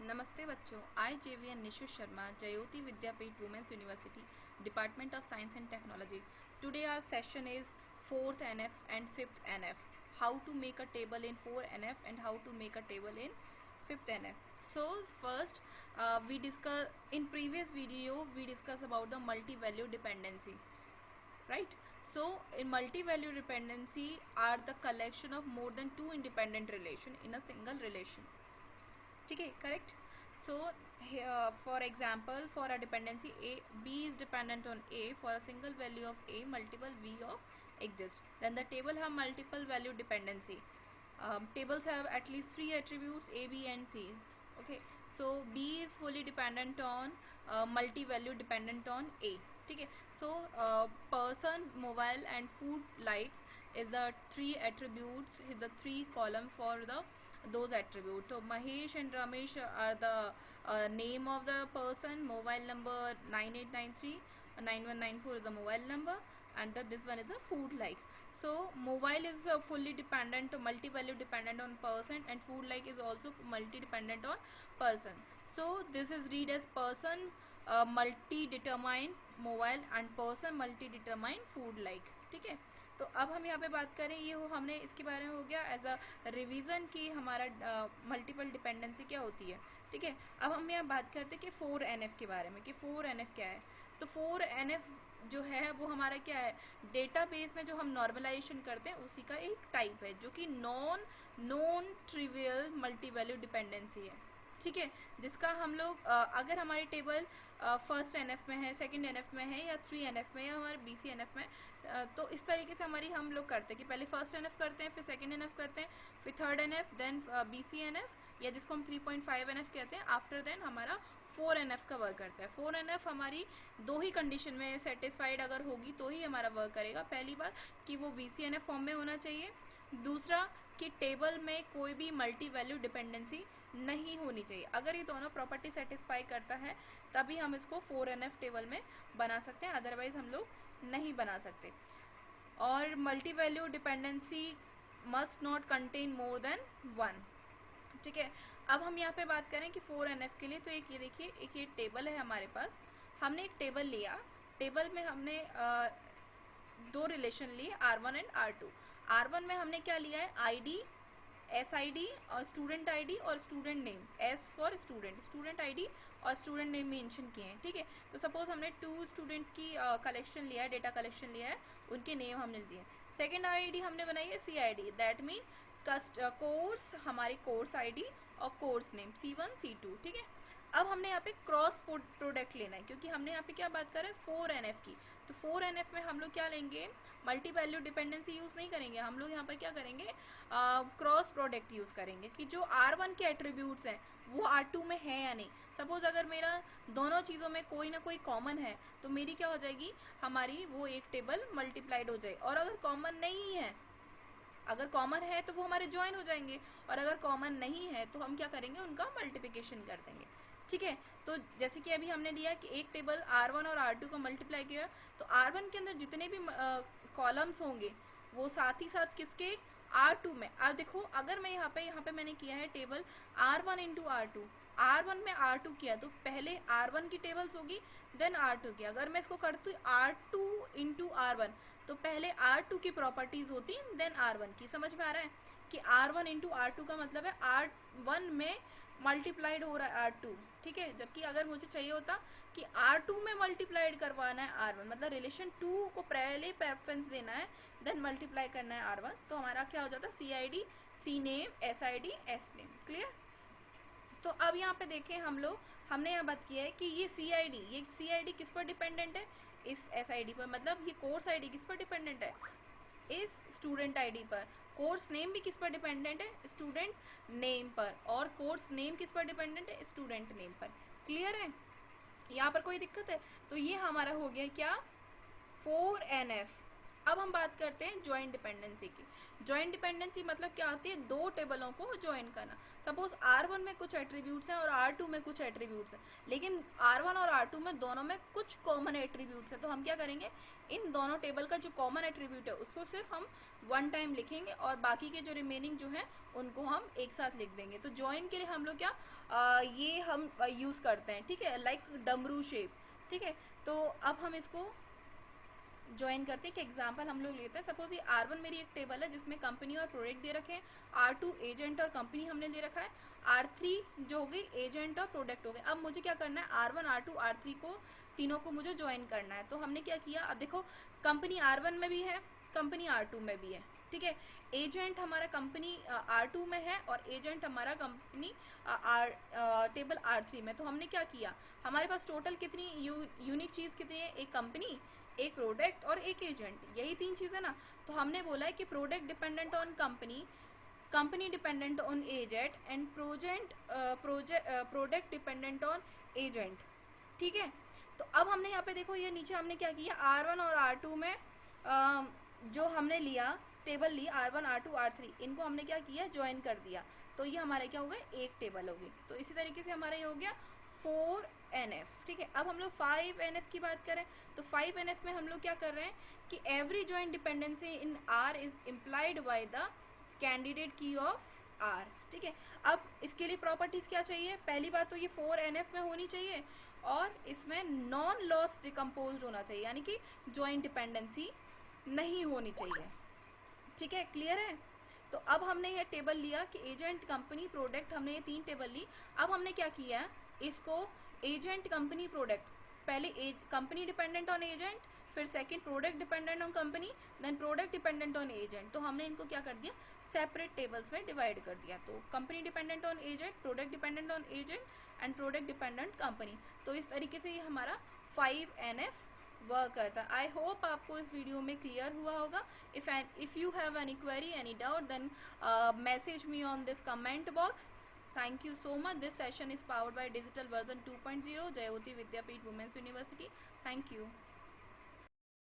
नमस्ते बच्चों, I JVN Nishu Sharma, Jyoti Vidyapeeth women's university, department of science and technology. Today our session is 4th NF and 5th NF. How to make a table in 4 NF and how to make a table in 5th NF. So first, we discuss in previous video we discussed about the multi-value dependency, right? So in multi-value dependency are the collection of more than two independent relation in a single relation. ठीक है, correct. So for example, for a dependency A, B is dependent on A for a single value of A, multiple V of exist. Then the table have multiple value dependency. Tables have at least 3 attributes A, B and C. Okay, so B is fully dependent on multi-value dependent on A. ठीक है. So person, mobile and food likes is the 3 attributes, is the 3 column for the those attributes. So Mahesh and Ramesh are the name of the person. Mobile number 9893 9194 is the mobile number, and this one is the food like. So mobile is fully dependent, multi-value dependent on person, and food like is also multi-dependent on person. So this is read as person multi-determined mobile and person multi-determined food like. ठीक है. तो अब हम यहाँ पे बात करें, ये हमने इसके बारे में हो गया एज अ रिवीजन की हमारा मल्टीपल डिपेंडेंसी क्या होती है. ठीक है. अब हम यहाँ बात करते हैं कि 4NF के बारे में, कि 4NF क्या है. तो 4NF जो है वो हमारा क्या है, डेटाबेस में जो हम नॉर्मलाइजेशन करते हैं उसी का एक टाइप है, जो कि non trivial multi value dependency है. ठीक है. जिसका हम लोग अगर हमारी टेबल फर्स्ट NF में है, सेकंड NF में है, या 3NF में, या हमारे BCNF में, तो इस तरीके से हमारी हम लोग करते हैं कि पहले फर्स्ट NF करते हैं, फिर सेकंड NF करते हैं, फिर थर्ड NF, देन BCNF, या जिसको हम 3.5 NF कहते हैं. आफ्टर देन हमारा 4NF का वर्क करता है. 4NF हमारी दो ही कंडीशन में सेटिस्फाइड अगर होगी तो ही हमारा वर्क करेगा. पहली बात कि वो BCNF फॉर्म में होना चाहिए. दूसरा कि टेबल में कोई भी मल्टी वैल्यू डिपेंडेंसी नहीं होनी चाहिए. अगर ये दोनों प्रॉपर्टी सेटिस्फाई करता है तभी हम इसको 4NF टेबल में बना सकते हैं, अदरवाइज हम लोग नहीं बना सकते. और multi value dependency must not contain more than 1. ठीक है. अब हम यहाँ पे बात करें कि 4NF के लिए, तो एक ये देखिए, एक ये टेबल है हमारे पास. हमने एक टेबल लिया, टेबल में हमने दो रिलेशन लिए R1 एंड R2. R1 में हमने क्या लिया है, ID, SID और स्टूडेंट ID और student name, S for student, student ID और स्टूडेंट नेम मेंशन किए हैं. ठीक है. तो सपोज हमने 2 स्टूडेंट्स की कलेक्शन लिया है, डेटा कलेक्शन लिया है, उनके नेम हमने दिए. सेकेंड ID हमने बनाई है CID, दैट मीन कोर्स, हमारी कोर्स ID और कोर्स नेम C1 C2. ठीक है. अब हमने यहाँ पे क्रॉस प्रोडक्ट लेना है, क्योंकि हमने यहाँ पे क्या बात कर रहे हैं, 4NF की. तो 4NF में हम लोग क्या लेंगे, मल्टी वैल्यू डिपेंडेंसी यूज़ नहीं करेंगे, हम लोग यहाँ पर क्या करेंगे, क्रॉस प्रोडक्ट यूज़ करेंगे कि जो R1 के एट्रीब्यूट्स हैं वो R2 में है या नहीं. सपोज अगर मेरा दोनों चीज़ों में कोई ना कोई कॉमन है तो मेरी क्या हो जाएगी, हमारी वो एक टेबल मल्टीप्लाइड हो जाएगी. और अगर कॉमन नहीं है, अगर कॉमन है तो वो हमारे ज्वाइन हो जाएंगे, और अगर कॉमन नहीं है तो हम क्या करेंगे, उनका मल्टीप्लिकेशन कर देंगे. ठीक है. तो जैसे कि अभी हमने लिया कि एक टेबल R1 और R2 को मल्टीप्लाई किया, तो R1 के अंदर जितने भी कॉलम्स होंगे वो साथ ही साथ किसके, R2 में. अब देखो, अगर मैं यहाँ पे मैंने किया है table R1 into R2, R1 में R2 किया तो पहले R1 की टेबल्स होगी, देन R2 की. अगर मैं इसको करती हूँ R2 इंटू R1, तो पहले R2 की प्रॉपर्टीज होती देन R1 की. समझ में आ रहा है कि R1 इंटू R2 का मतलब है R1 में मल्टीप्लाइड हो रहा है R2. ठीक है. जबकि अगर मुझे चाहिए होता कि R2 में मल्टीप्लाइड करवाना है R1, मतलब रिलेशन 2 को पहले प्रेफरेंस देना है, देन मल्टीप्लाई करना है R1, तो हमारा क्या हो जाता है, CID C name, SID S name. Clear. तो अब यहाँ पे देखें हम लोग, हमने यहाँ बात किया है कि ये CID किस पर डिपेंडेंट है, इस SID पर. मतलब ये कोर्स ID किस पर डिपेंडेंट है, इस स्टूडेंट ID पर. कोर्स नेम भी किस पर डिपेंडेंट है, स्टूडेंट नेम पर. और कोर्स नेम किस पर डिपेंडेंट है, स्टूडेंट नेम पर. क्लियर है. यहाँ पर कोई दिक्कत है. तो ये हमारा हो गया क्या, 4NF. अब हम बात करते हैं ज्वाइंट डिपेंडेंसी की। ज्वाइंट डिपेंडेंसी मतलब क्या होती है, दो टेबलों को ज्वाइन करना। सपोज R1 में कुछ एट्रीब्यूट्स हैं और R2 में कुछ एट्रीब्यूट्स हैं, लेकिन R1 और R2 में दोनों में कुछ कॉमन एट्रीब्यूट्स हैं, तो हम क्या करेंगे, इन दोनों टेबल का जो कॉमन एट्रीब्यूट है उसको सिर्फ हम वन टाइम लिखेंगे और बाकी के जो रिमेनिंग जो है उनको हम एक साथ लिख देंगे। तो ज्वाइन के लिए हम लोग क्या ये हम यूज़ करते हैं, ठीक है, लाइक डमरू शेप, ठीक है। तो अब हम इसको ज्वाइन करते हैं कि एग्जांपल हम लोग लेते हैं। सपोज ये R1 मेरी एक टेबल है जिसमें कंपनी और प्रोडक्ट दे रखे हैं, R2 एजेंट और कंपनी हमने दे रखा है, R3 जो हो गई एजेंट और प्रोडक्ट हो गए। अब मुझे क्या करना है, R1 R2 R3 को तीनों को मुझे ज्वाइन करना है। तो हमने क्या किया, अब देखो कंपनी R1 में भी है, कंपनी R2 में भी है, ठीक है। एजेंट हमारा कंपनी R2 में है और एजेंट हमारा कंपनी टेबल R3 में। तो हमने क्या किया, हमारे पास टोटल कितनी यूनिक चीज़ कितनी है, एक कंपनी, एक प्रोडक्ट और एक एजेंट, यही तीन चीज़ें ना। तो हमने बोला है कि product dependent on company, company dependent on agent and product dependent on agent, ठीक है। तो अब हमने यहाँ पे देखो ये नीचे हमने क्या किया, R1 और R2 में जो हमने लिया टेबल ली R1 R2 R3, इनको हमने क्या किया, ज्वाइन कर दिया। तो ये हमारा क्या हो गया, एक टेबल होगी। तो इसी तरीके से हमारा ये हो गया 4NF, ठीक है। अब हम लोग 5NF की बात करें तो 5NF में हम लोग क्या कर रहे हैं कि every joint dependency in R is implied by the candidate की ऑफ R, ठीक है। अब इसके लिए प्रॉपर्टीज़ क्या चाहिए, पहली बात तो ये 4NF में होनी चाहिए और इसमें नॉन लॉस डिकम्पोज होना चाहिए, यानी कि ज्वाइंट डिपेंडेंसी नहीं होनी चाहिए, ठीक है, क्लियर है। तो अब हमने ये टेबल लिया कि एजेंट कंपनी प्रोडक्ट, हमने ये तीन टेबल ली। अब हमने क्या किया, इसको एजेंट कंपनी प्रोडक्ट, पहले कंपनी डिपेंडेंट ऑन एजेंट, फिर second product dependent on company, then product dependent on agent. तो हमने इनको क्या कर दिया, सेपरेट टेबल्स में डिवाइड कर दिया। तो company dependent on agent, product dependent on agent and product dependent company. तो इस तरीके से ये हमारा 5NF वर्क करता है। आई होप आपको इस वीडियो में क्लियर हुआ होगा। If you have any query, any doubt, then message me on this comment box. Thank you so much. This session is powered by Digital Version 2.0, Jayoti Vidyapeeth Women's University. Thank you.